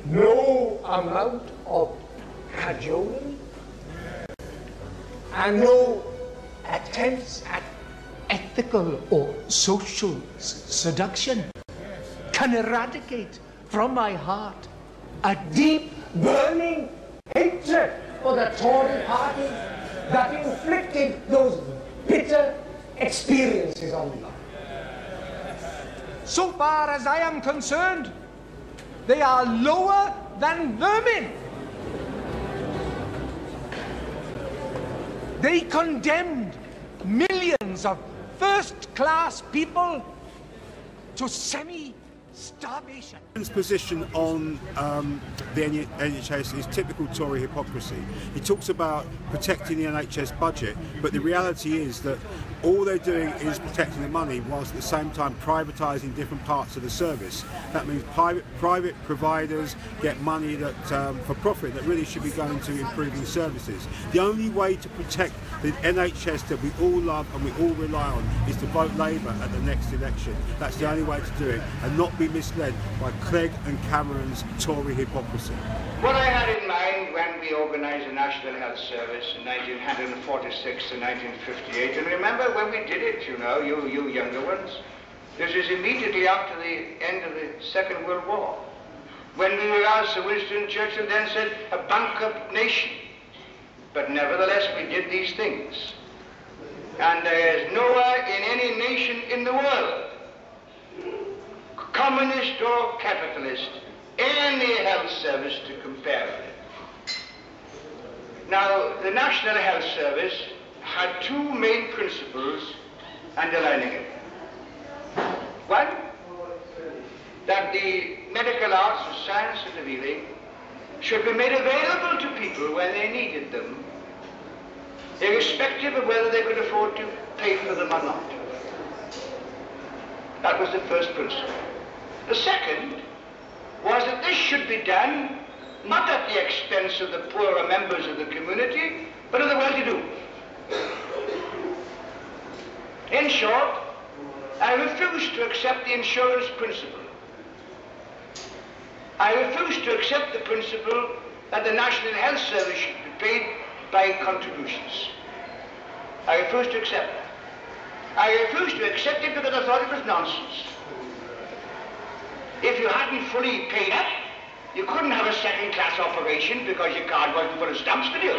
no amount of cajoling, and no attempts at ethical or social seduction can eradicate from my heart a deep, burning hatred for the Tory party that inflicted those bitter experiences on me. So far as I am concerned, they are lower than vermin. They condemned millions of first-class people to semi-starvation. His position on the NHS is typical Tory hypocrisy. He talks about protecting the NHS budget, but the reality is that all they're doing is protecting the money whilst at the same time privatising different parts of the service. That means private providers get money that for profit that really should be going to improving services. The only way to protect the NHS that we all love and we all rely on is to vote Labour at the next election. That's the only way to do it, and not be misled by Clegg and Cameron's Tory hypocrisy. What I had in mind when we organised the National Health Service in 1946 to 1958, and remember when we did it, you know, you younger ones, this is immediately after the end of the Second World War, when we were asked, Sir Winston Churchill then said, a bankrupt nation. But nevertheless, we did these things. And there is nowhere in any nation in the world, communist or capitalist, any health service to compare with it. Now, the National Health Service had two main principles underlining it. One, that the medical arts of science and of healing should be made available to people when they needed them, irrespective of whether they could afford to pay for them or not. That was the first principle. The second was that this should be done not at the expense of the poorer members of the community, but of the well-to-do. In short, I refuse to accept the insurance principle. I refuse to accept the principle that the National Health Service should be paid by contributions. I refuse to accept that. I refuse to accept it because I thought it was nonsense. If you hadn't fully paid up, you couldn't have a second-class operation because your card wasn't full of stamps, did you?